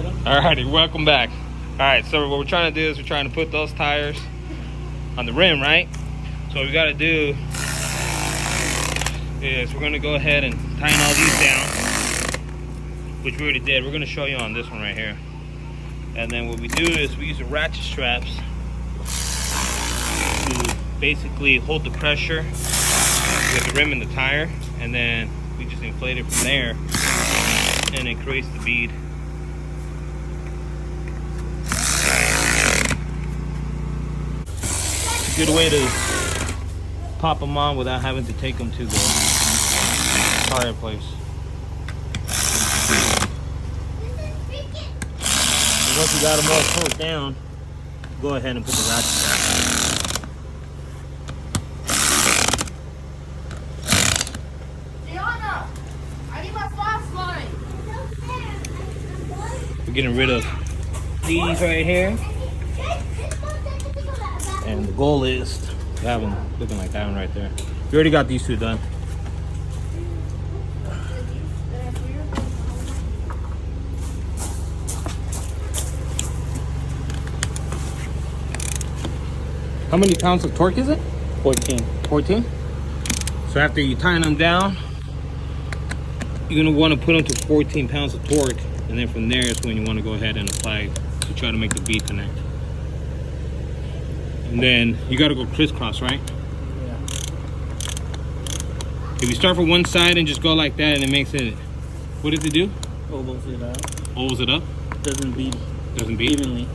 Alrighty, welcome back. Alright, so what we're trying to do is we're trying to put those tires on the rim, right? So what we gotta do is we're gonna go ahead and tighten all these down, which we already did. We're gonna show you on this one right here. And then what we do is we use the ratchet straps to basically hold the pressure with the rim and the tire, and then we just inflate it from there, and it creates the bead. Good way to pop them on without having to take them to the tire place. And once you got them all torqued down, go ahead and put the ratchet strap on. We're getting rid of these right here. And the goal is to have them looking like that one right there. We already got these two done. How many pounds of torque is it? 14. 14? So after you tighten them down, you're gonna want to put them to 14 pounds of torque. And then from there is when you want to go ahead and apply to try to make the bead connect. And then you got to go crisscross, right? Yeah. If you start from one side and just go like that, and it makes it, what does it do? Ovals it up. Ovals it up? Doesn't bead. Doesn't bead? Evenly.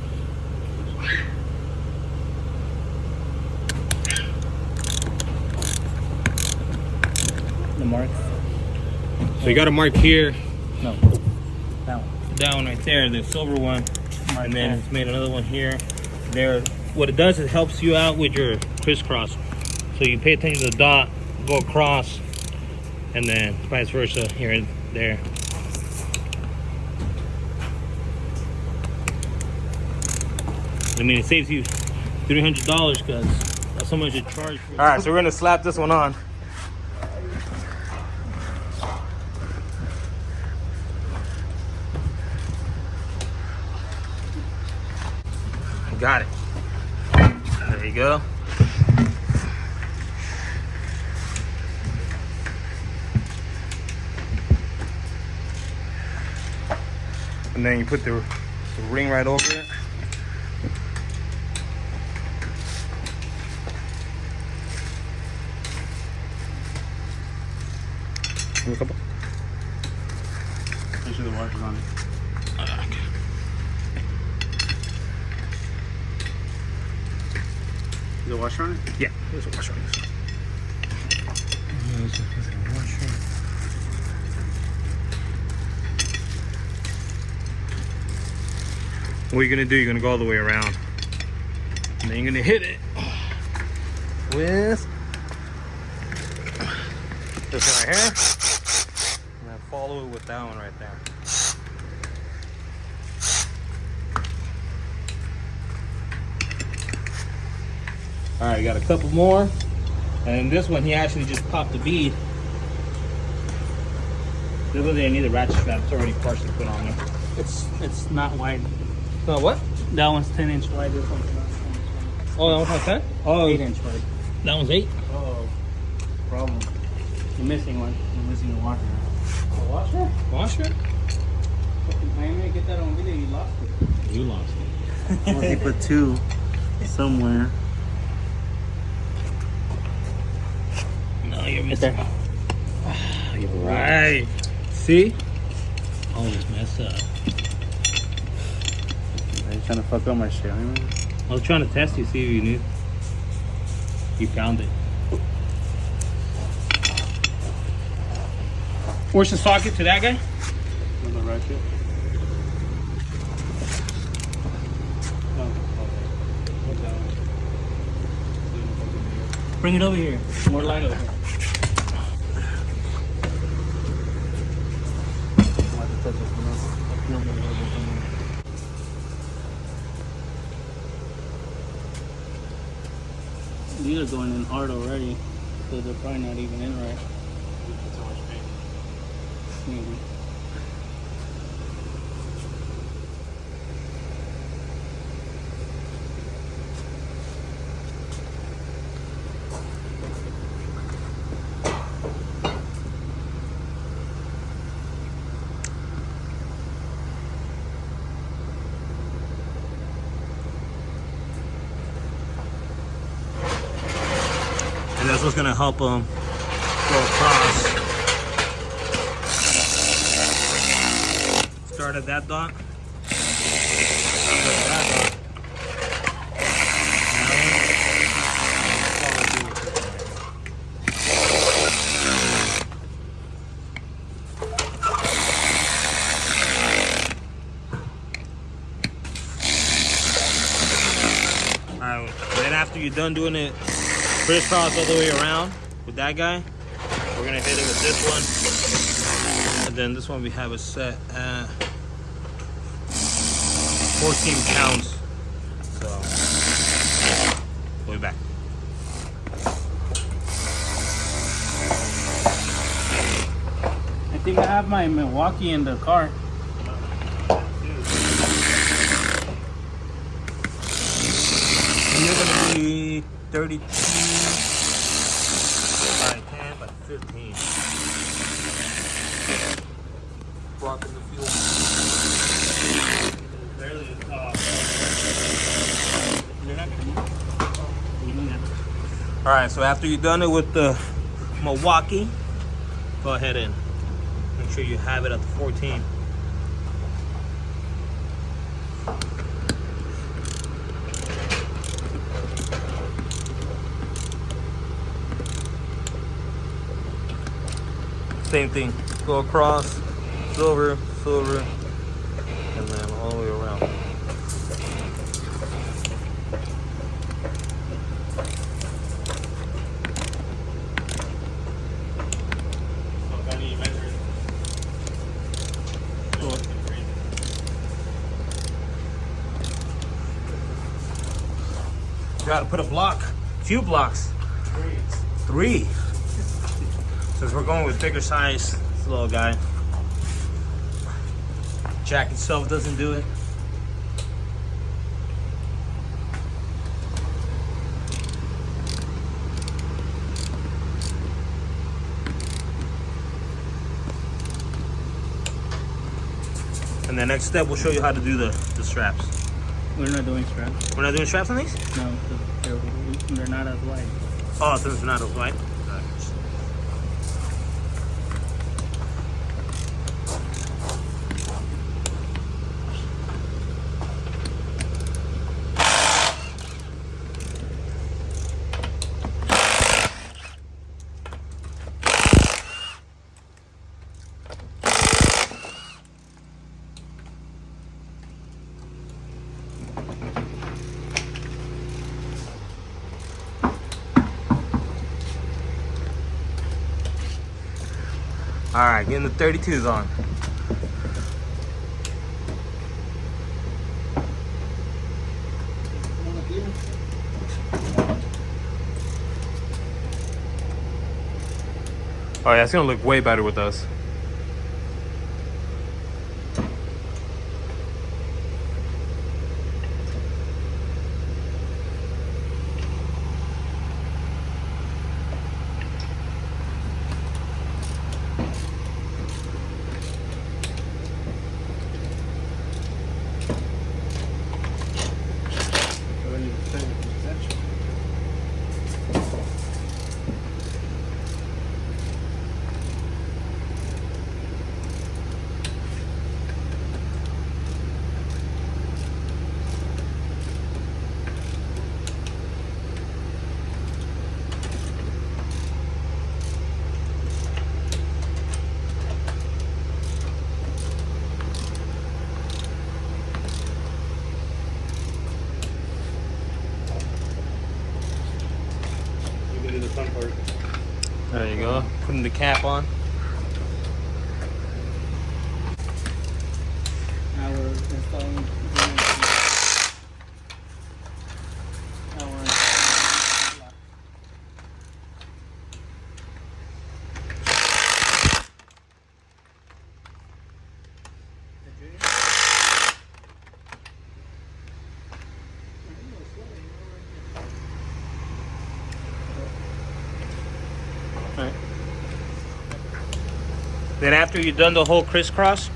The marks. So you got to mark here. No. That one. That one right there, the silver one. Mark And then that. it's made another one here. There. What it does is it helps you out with your crisscross. So you pay attention to the dot, go across, and then vice versa here and there. I mean, it saves you $300 because that's how much it charges. All right, so we're gonna slap this one on. Got it. There you go. And then you put the ring right over it. Make sure the washer's on it. Okay. Is the washer on it? Yeah, there's a washer on this. What you're gonna do, you're gonna go all the way around. And then you're gonna hit it with this one right here. And then follow it with that one right there. All right, got a couple more. And this one, he actually just popped the bead. This one didn't need the ratchet strap. It's already partially put on there. It's not wide. Oh, what? That one's 10-inch wide. This one's not 10-inch wide. Oh, that one's not 10? Oh, 8-inch wide. that one's 8? Oh, problem. You're missing one. You're missing a washer. A washer? Washer? Fucking Jaime, get that on video. You lost it. You lost it. Well, he put two somewhere. No, you're missing. Oh, you're right. See? Always mess up. Are you trying to fuck up my shit? Huh? I was trying to test you, see if you knew. You found it. Where's the socket to that guy? On the ratchet. Bring it over here. More light over here. These are going in hard already, so they're probably not even in right. So much pain. Maybe. That's what's gonna help them go across. Start at that dot. Alright, then after you're done doing it crisscross all the way around with that guy, we're gonna hit it with this one. And then this one we have it set at 14 pounds. So we'll be back. I think I have my Milwaukee in the car. You're gonna be 32 by 10 by 15. Rocking the fuel. Barely the top. Alright, so after you're done it with the Milwaukee, go ahead and make sure you have it at the 14. Same thing, go across, silver, silver, and then all the way around. You gotta put a block, few blocks. Three. Since we're going with bigger size, this little guy. Jack itself doesn't do it. And the next step, we'll show you how to do the straps. We're not doing straps. We're not doing straps on these? No, they're not as wide. Oh, since they're not as wide. All right, getting the 32s on. Oh yeah, it's gonna look way better with us. There you go. Putting the cap on. Now we're installing Then after you've done the whole crisscross,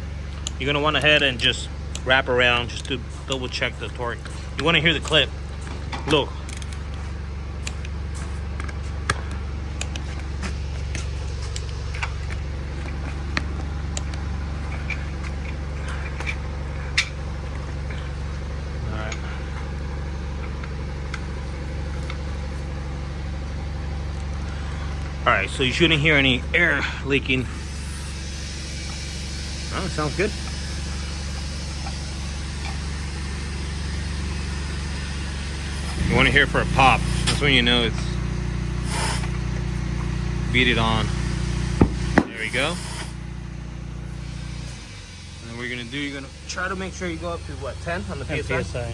you're gonna want to head and just wrap around just to double check the torque. You want to hear the clip. Look. All right, so you shouldn't hear any air leaking. Oh, sounds good. You want to hear it for a pop. That's when you know it's beat it on. There we go. And then what you're gonna do, you're gonna try to make sure you go up to what, 10 on the 10 PSI? PSI.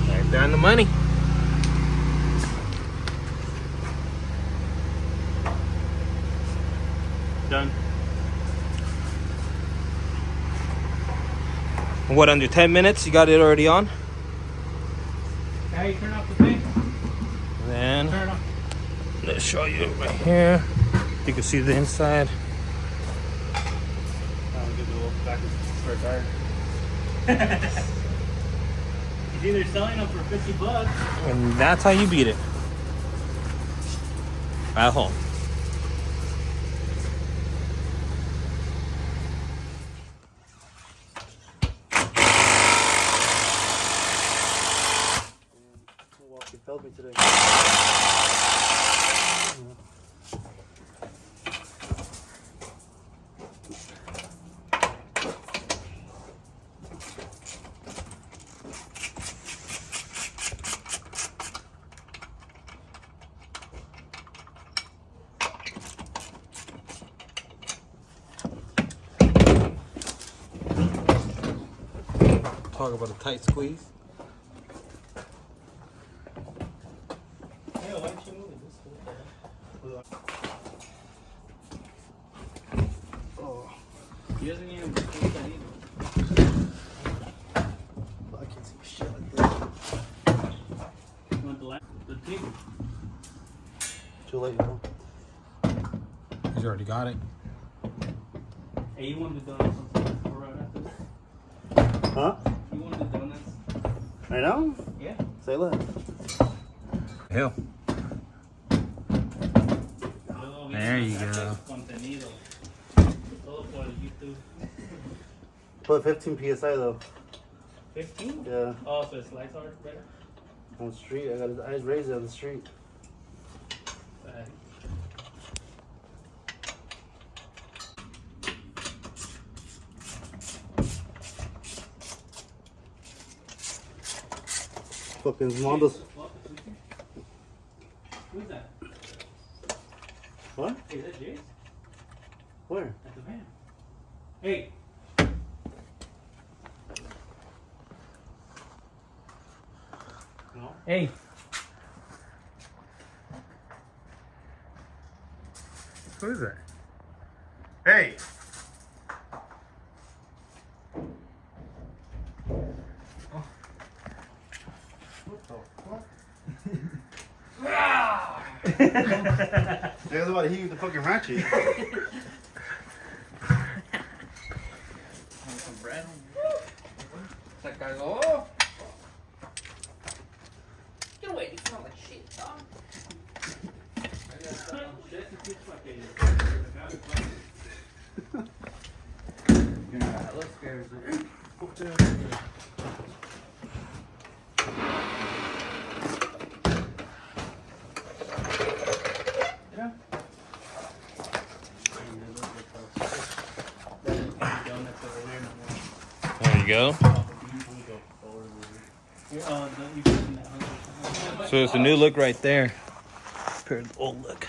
Right there on the money. Done. What, under 10 minutes? You got it already on? How you turn off the thing? Then Turn it off. let's show you right here. You can see the inside. I'll give it a little back for a tire. He's either selling them for $50. And that's how you beat it. At home. Walker helped me today. Talk about a tight squeeze. Hey, why don't you move it this way? Oh. He doesn't even move that either. I can't see shit like that. You want the table? Too late, bro. He's already got it. Hey, you wanted the donuts on right after this? Huh? You wanted the donuts? Right now? Yeah. Say less. Hell. There you go. Put 15 PSI though. 15? Yeah. Oh, so it's lights are better? On the street, I got his eyes raised on the street. Fucking Mondo's. Who's that? What? Hey, is that Jace? Where? At the van. Hey. No? Hey. Who is that? Hey! They was about to hit you with the fucking ratchet. Se cagó. Get away, you smell like shit, dog. That looks scary. There you go. So it's a new look right there compared to the old look.